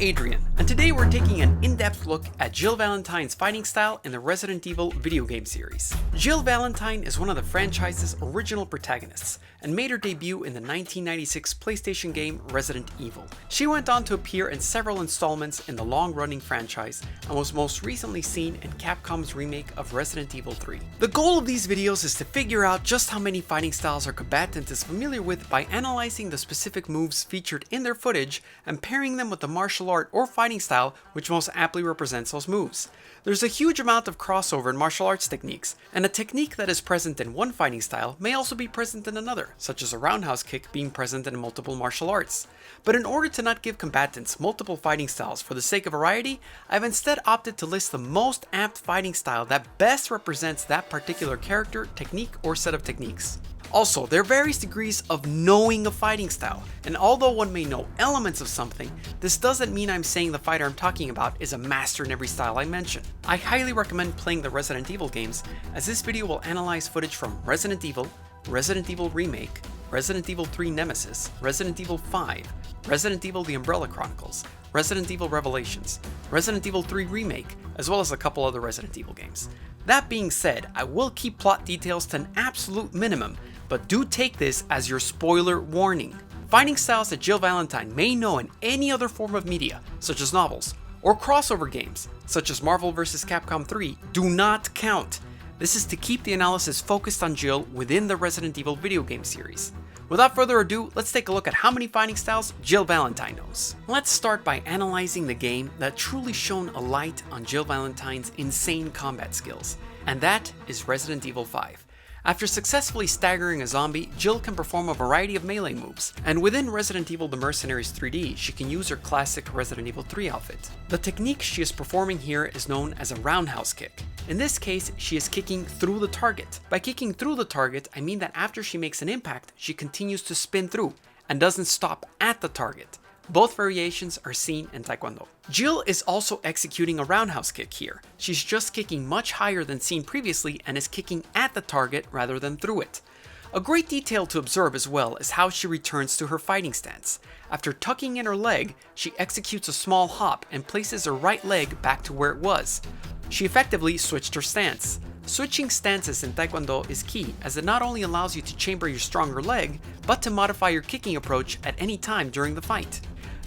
Adrian, and today we're taking an in-depth look at Jill Valentine's fighting style in the Resident Evil video game series. Jill Valentine is one of the franchise's original protagonists, and made her debut in the 1996 PlayStation game Resident Evil. She went on to appear in several installments in the long-running franchise, and was most recently seen in Capcom's remake of Resident Evil 3. The goal of these videos is to figure out just how many fighting styles our combatant is familiar with by analyzing the specific moves featured in their footage and pairing them with the martial art or fighting style which most aptly represents those moves. There's a huge amount of crossover in martial arts techniques, and a technique that is present in one fighting style may also be present in another, such as a roundhouse kick being present in multiple martial arts. But in order to not give combatants multiple fighting styles for the sake of variety, I've instead opted to list the most apt fighting style that best represents that particular character, technique, or set of techniques. Also, there are various degrees of knowing a fighting style, and although one may know elements of something, this doesn't mean I'm saying the fighter I'm talking about is a master in every style I mention. I highly recommend playing the Resident Evil games, as this video will analyze footage from Resident Evil, Resident Evil Remake, Resident Evil 3 Nemesis, Resident Evil 5, Resident Evil The Umbrella Chronicles, Resident Evil Revelations, Resident Evil 3 Remake, as well as a couple other Resident Evil games. That being said, I will keep plot details to an absolute minimum, but do take this as your spoiler warning. Fighting styles that Jill Valentine may know in any other form of media, such as novels, or crossover games, such as Marvel vs. Capcom 3, do not count. This is to keep the analysis focused on Jill within the Resident Evil video game series. Without further ado, let's take a look at how many fighting styles Jill Valentine knows. Let's start by analyzing the game that truly shone a light on Jill Valentine's insane combat skills, and that is Resident Evil 5. After successfully staggering a zombie, Jill can perform a variety of melee moves, and within Resident Evil The Mercenaries 3D, she can use her classic Resident Evil 3 outfit. The technique she is performing here is known as a roundhouse kick. In this case, she is kicking through the target. By kicking through the target, I mean that after she makes an impact, she continues to spin through, and doesn't stop at the target. Both variations are seen in Taekwondo. Jill is also executing a roundhouse kick here. She's just kicking much higher than seen previously and is kicking at the target rather than through it. A great detail to observe as well is how she returns to her fighting stance. After tucking in her leg, she executes a small hop and places her right leg back to where it was. She effectively switched her stance. Switching stances in Taekwondo is key, as it not only allows you to chamber your stronger leg, but to modify your kicking approach at any time during the fight.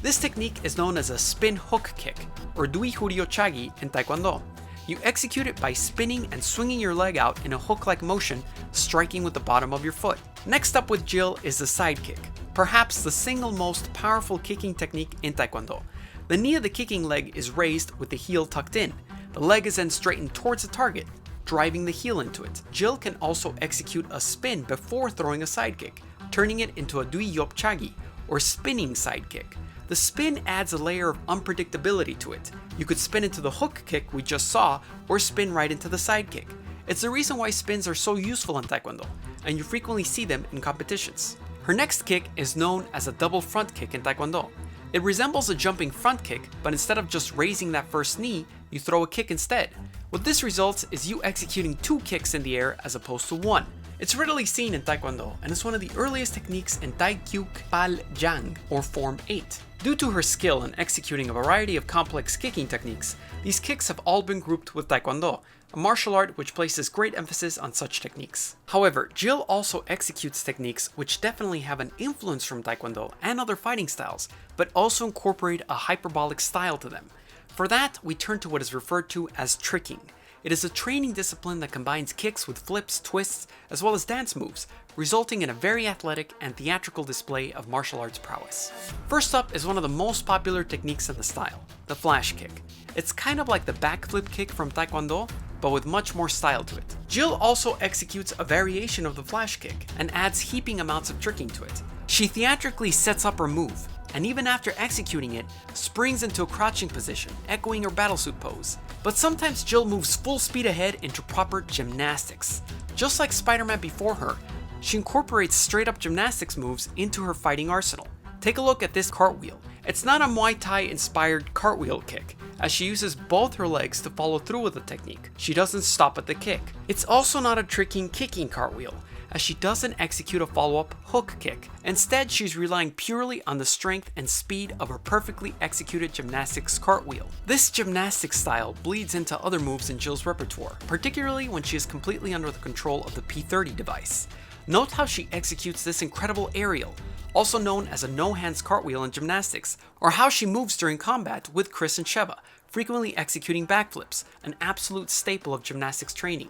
This technique is known as a spin hook kick, or Dui Huryo Chagi in Taekwondo. You execute it by spinning and swinging your leg out in a hook-like motion, striking with the bottom of your foot. Next up with Jill is the side kick, perhaps the single most powerful kicking technique in Taekwondo. The knee of the kicking leg is raised with the heel tucked in. The leg is then straightened towards the target, driving the heel into it. Jill can also execute a spin before throwing a side kick, turning it into a Dui Yop Chagi, or spinning side kick. The spin adds a layer of unpredictability to it. You could spin into the hook kick we just saw, or spin right into the side kick. It's the reason why spins are so useful in Taekwondo, and you frequently see them in competitions. Her next kick is known as a double front kick in Taekwondo. It resembles a jumping front kick, but instead of just raising that first knee, you throw a kick instead. What this results is you executing two kicks in the air as opposed to one. It's readily seen in Taekwondo, and is one of the earliest techniques in Taikyuk Pal Jang, or Form 8. Due to her skill in executing a variety of complex kicking techniques, these kicks have all been grouped with Taekwondo, a martial art which places great emphasis on such techniques. However, Jill also executes techniques which definitely have an influence from Taekwondo and other fighting styles, but also incorporate a hyperbolic style to them. For that, we turn to what is referred to as tricking. It is a training discipline that combines kicks with flips, twists, as well as dance moves, resulting in a very athletic and theatrical display of martial arts prowess. First up is one of the most popular techniques in the style, the flash kick. It's kind of like the backflip kick from Taekwondo, but with much more style to it. Jill also executes a variation of the flash kick, and adds heaping amounts of tricking to it. She theatrically sets up her move, and even after executing it, springs into a crouching position, echoing her battlesuit pose. But sometimes Jill moves full speed ahead into proper gymnastics. Just like Spider-Man before her, she incorporates straight up gymnastics moves into her fighting arsenal. Take a look at this cartwheel. It's not a Muay Thai inspired cartwheel kick, as she uses both her legs to follow through with the technique. She doesn't stop at the kick. It's also not a tricking kicking cartwheel, as she doesn't execute a follow-up hook kick. Instead, she's relying purely on the strength and speed of her perfectly executed gymnastics cartwheel. This gymnastics style bleeds into other moves in Jill's repertoire, particularly when she is completely under the control of the P30 device. Note how she executes this incredible aerial, also known as a no-hands cartwheel in gymnastics, or how she moves during combat with Chris and Sheva, frequently executing backflips, an absolute staple of gymnastics training.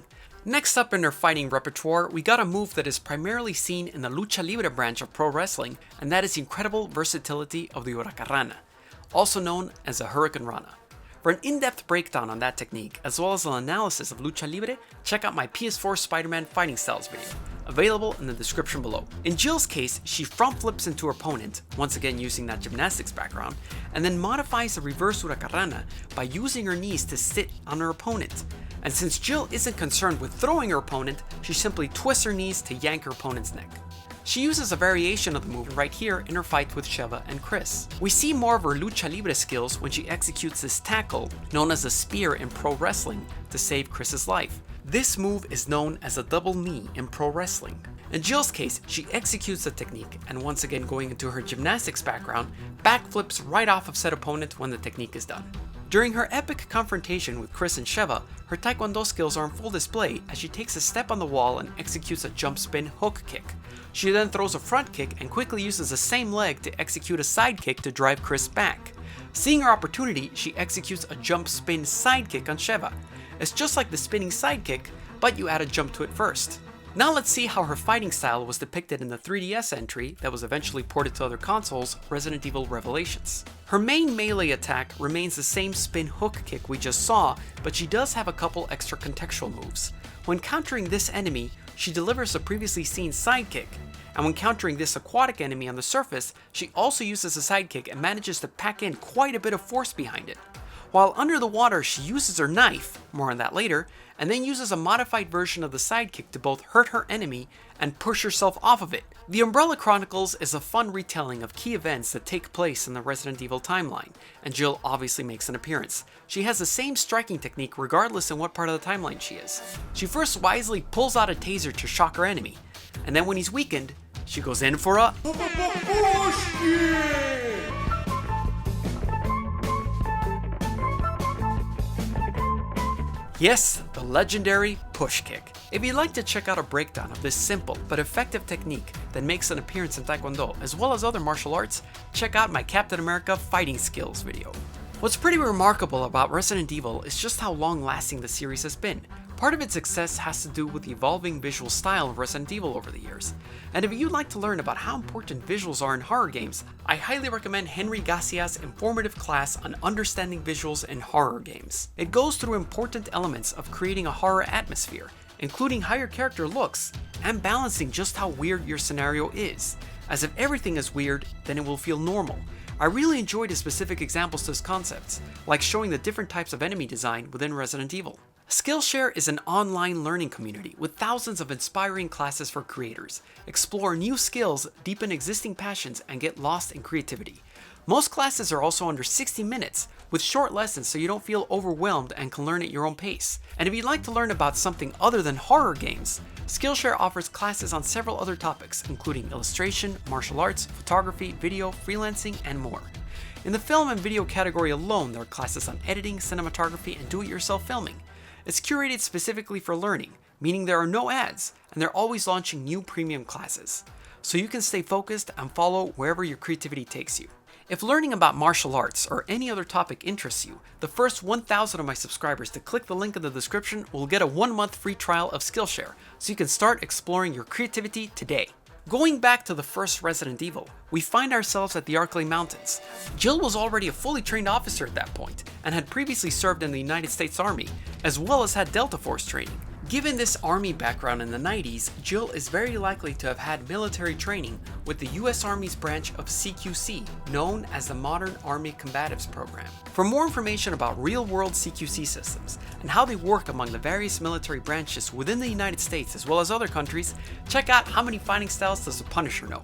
Next up in her fighting repertoire, we got a move that is primarily seen in the lucha libre branch of pro wrestling, and that is the incredible versatility of the huracarrana, also known as a hurricane rana. For an in-depth breakdown on that technique, as well as an analysis of lucha libre, check out my PS4 Spider-Man fighting styles video, available in the description below. In Jill's case, she front flips into her opponent, once again using that gymnastics background, and then modifies the reverse huracarrana by using her knees to sit on her opponent. And since Jill isn't concerned with throwing her opponent, she simply twists her knees to yank her opponent's neck. She uses a variation of the move right here in her fight with Sheva and Chris. We see more of her lucha libre skills when she executes this tackle, known as a spear in pro wrestling, to save Chris's life. This move is known as a double knee in pro wrestling. In Jill's case, she executes the technique, and once again going into her gymnastics background, backflips right off of said opponent when the technique is done. During her epic confrontation with Chris and Sheva, her taekwondo skills are on full display as she takes a step on the wall and executes a jump spin hook kick. She then throws a front kick and quickly uses the same leg to execute a side kick to drive Chris back. Seeing her opportunity, she executes a jump spin side kick on Sheva. It's just like the spinning side kick, but you add a jump to it first. Now let's see how her fighting style was depicted in the 3DS entry that was eventually ported to other consoles, Resident Evil Revelations. Her main melee attack remains the same spin hook kick we just saw, but she does have a couple extra contextual moves. When countering this enemy, she delivers the previously seen side kick, and when countering this aquatic enemy on the surface, she also uses a side kick and manages to pack in quite a bit of force behind it. While under the water, she uses her knife, more on that later, and then uses a modified version of the sidekick to both hurt her enemy and push herself off of it. The Umbrella Chronicles is a fun retelling of key events that take place in the Resident Evil timeline, and Jill obviously makes an appearance. She has the same striking technique regardless in what part of the timeline she is. She first wisely pulls out a taser to shock her enemy, and then when he's weakened, she goes in for a yes, the legendary push kick. If you'd like to check out a breakdown of this simple but effective technique that makes an appearance in Taekwondo as well as other martial arts, check out my Captain America fighting skills video. What's pretty remarkable about Resident Evil is just how long-lasting the series has been. Part of its success has to do with the evolving visual style of Resident Evil over the years. And if you'd like to learn about how important visuals are in horror games, I highly recommend Henry Garcia's informative class on understanding visuals in horror games. It goes through important elements of creating a horror atmosphere, including how your character looks, and balancing just how weird your scenario is. As if everything is weird, then it will feel normal. I really enjoyed his specific examples to his concepts, like showing the different types of enemy design within Resident Evil. Skillshare is an online learning community with thousands of inspiring classes for creators. Explore new skills, deepen existing passions, and get lost in creativity. Most classes are also under 60 minutes, with short lessons so you don't feel overwhelmed and can learn at your own pace. And if you'd like to learn about something other than horror games, Skillshare offers classes on several other topics, including illustration, martial arts, photography, video, freelancing, and more. In the film and video category alone, there are classes on editing, cinematography, and do-it-yourself filming. It's curated specifically for learning, meaning there are no ads, and they're always launching new premium classes, so you can stay focused and follow wherever your creativity takes you. If learning about martial arts or any other topic interests you, the first 1,000 of my subscribers to click the link in the description will get a 1-month free trial of Skillshare, so you can start exploring your creativity today. Going back to the first Resident Evil, we find ourselves at the Arklay Mountains. Jill was already a fully trained officer at that point, and had previously served in the United States Army, as well as had Delta Force training. Given this Army background in the 90s, Jill is very likely to have had military training with the US Army's branch of CQC, known as the Modern Army Combatives Program. For more information about real-world CQC systems and how they work among the various military branches within the United States as well as other countries, check out How Many Fighting Styles Does the Punisher Know?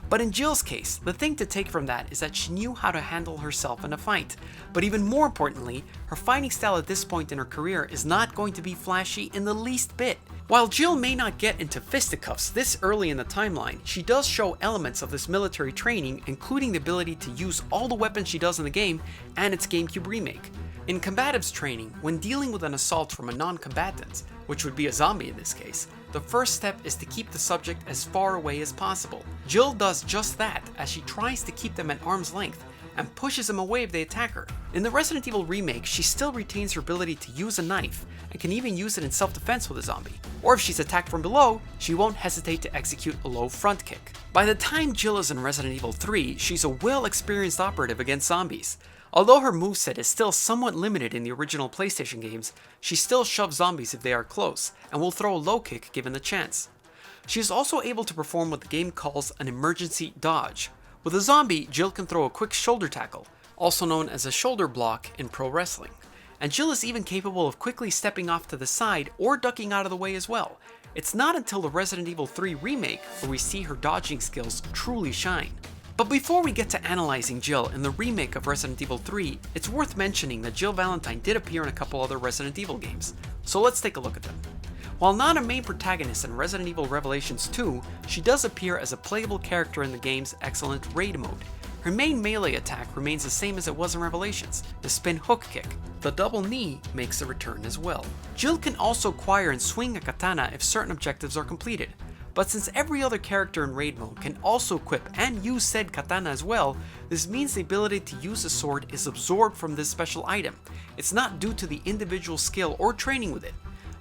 But in Jill's case, the thing to take from that is that she knew how to handle herself in a fight. But even more importantly, her fighting style at this point in her career is not going to be flashy in the least bit. While Jill may not get into fisticuffs this early in the timeline, she does show elements of this military training, including the ability to use all the weapons she does in the game and its GameCube remake. In combatives training, when dealing with an assault from a non-combatant, which would be a zombie in this case, the first step is to keep the subject as far away as possible. Jill does just that as she tries to keep them at arm's length and pushes them away if they attack her. In the Resident Evil remake, she still retains her ability to use a knife and can even use it in self-defense with a zombie. Or if she's attacked from below, she won't hesitate to execute a low front kick. By the time Jill is in Resident Evil 3, she's a well-experienced operative against zombies. Although her moveset is still somewhat limited in the original PlayStation games, she still shoves zombies if they are close, and will throw a low kick given the chance. She is also able to perform what the game calls an emergency dodge. With a zombie, Jill can throw a quick shoulder tackle, also known as a shoulder block in pro wrestling. And Jill is even capable of quickly stepping off to the side or ducking out of the way as well. It's not until the Resident Evil 3 remake where we see her dodging skills truly shine. But before we get to analyzing Jill in the remake of Resident Evil 3, it's worth mentioning that Jill Valentine did appear in a couple other Resident Evil games, so let's take a look at them. While not a main protagonist in Resident Evil Revelations 2, she does appear as a playable character in the game's excellent raid mode. Her main melee attack remains the same as it was in Revelations, the spin hook kick. The double knee makes a return as well. Jill can also acquire and swing a katana if certain objectives are completed. But since every other character in raid mode can also equip and use said katana as well, this means the ability to use a sword is absorbed from this special item. It's not due to the individual skill or training with it.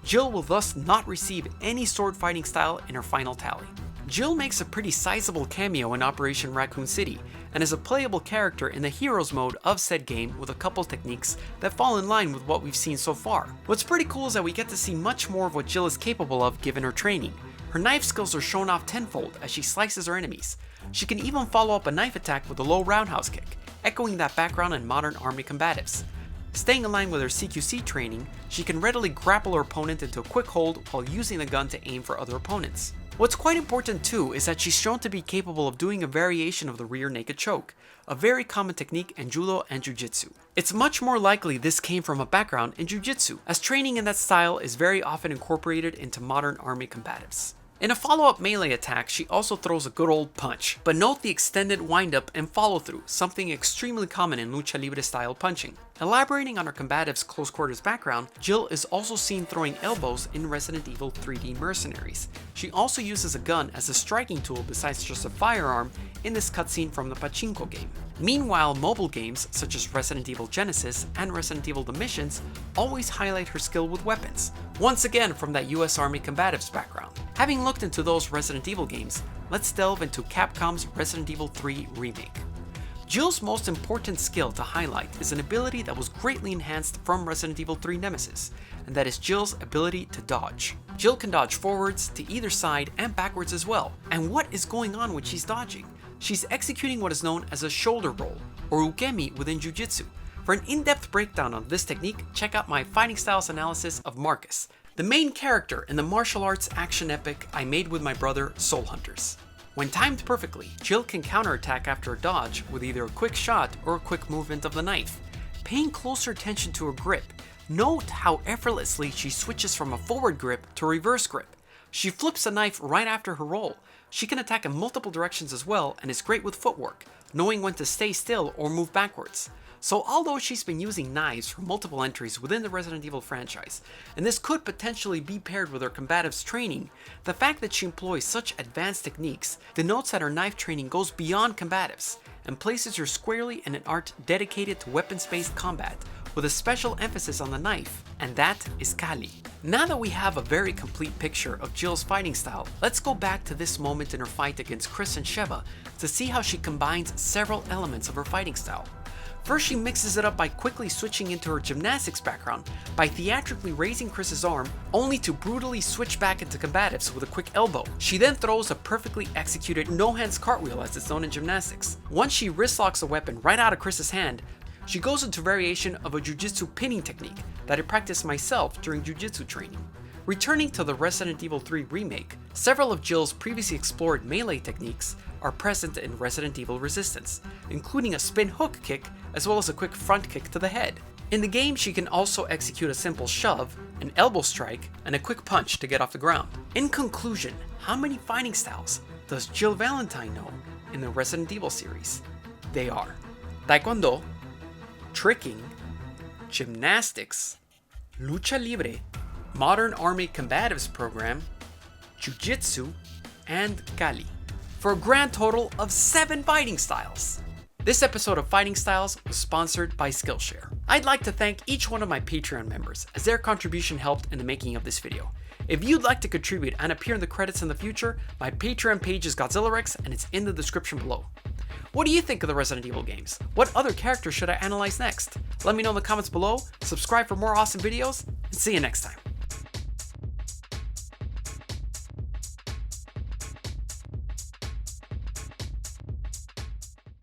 Jill will thus not receive any sword fighting style in her final tally. Jill makes a pretty sizable cameo in Operation Raccoon City, and is a playable character in the Heroes mode of said game with a couple techniques that fall in line with what we've seen so far. What's pretty cool is that we get to see much more of what Jill is capable of given her training. Her knife skills are shown off tenfold as she slices her enemies. She can even follow up a knife attack with a low roundhouse kick, echoing that background in modern army combatives. Staying in line with her CQC training, she can readily grapple her opponent into a quick hold while using the gun to aim for other opponents. What's quite important too is that she's shown to be capable of doing a variation of the rear naked choke, a very common technique in judo and jujitsu. It's much more likely this came from a background in jujitsu, as training in that style is very often incorporated into modern army combatives. In a follow-up melee attack, she also throws a good old punch, but note the extended wind-up and follow-through, something extremely common in lucha libre style punching. Elaborating on her combative's close quarters background, Jill is also seen throwing elbows in Resident Evil 3D Mercenaries. She also uses a gun as a striking tool besides just a firearm in this cutscene from the Pachinko game. Meanwhile, mobile games such as Resident Evil Genesis and Resident Evil The Missions always highlight her skill with weapons, once again from that US Army combatives background. Having looked into those Resident Evil games, let's delve into Capcom's Resident Evil 3 remake. Jill's most important skill to highlight is an ability that was greatly enhanced from Resident Evil 3 Nemesis, and that is Jill's ability to dodge. Jill can dodge forwards, to either side, and backwards as well. And what is going on when she's dodging? She's executing what is known as a shoulder roll, or ukemi within Jiu-Jitsu. For an in-depth breakdown of this technique, check out my fighting styles analysis of Marcus, the main character in the martial arts action epic I made with my brother, Soul Hunters. When timed perfectly, Jill can counterattack after a dodge with either a quick shot or a quick movement of the knife. Paying closer attention to her grip, note how effortlessly she switches from a forward grip to a reverse grip. She flips the knife right after her roll. She can attack in multiple directions as well and is great with footwork, knowing when to stay still or move backwards. So although she's been using knives for multiple entries within the Resident Evil franchise, and this could potentially be paired with her combatives training, the fact that she employs such advanced techniques denotes that her knife training goes beyond combatives, and places her squarely in an art dedicated to weapons-based combat, with a special emphasis on the knife, and that is Kali. Now that we have a very complete picture of Jill's fighting style, let's go back to this moment in her fight against Chris and Sheva to see how she combines several elements of her fighting style. First, she mixes it up by quickly switching into her gymnastics background by theatrically raising Chris's arm, only to brutally switch back into combatives with a quick elbow. She then throws a perfectly executed no-hands cartwheel as it's known in gymnastics. Once she wrist locks a weapon right out of Chris's hand, she goes into variation of a jiu-jitsu pinning technique that I practiced myself during jiu-jitsu training. Returning to the Resident Evil 3 remake, several of Jill's previously explored melee techniques are present in Resident Evil Resistance, including a spin hook kick as well as a quick front kick to the head. In the game, she can also execute a simple shove, an elbow strike, and a quick punch to get off the ground. In conclusion, how many fighting styles does Jill Valentine know in the Resident Evil series? They are Taekwondo, Tricking, Gymnastics, Lucha Libre, Modern Army Combatives Program, Jiu-Jitsu, and Kali, for a grand total of 7 fighting styles. This episode of Fighting Styles was sponsored by Skillshare. I'd like to thank each one of my Patreon members, as their contribution helped in the making of this video. If you'd like to contribute and appear in the credits in the future, my Patreon page is Godzilla Rex and it's in the description below. What do you think of the Resident Evil games? What other characters should I analyze next? Let me know in the comments below, subscribe for more awesome videos, and see you next time.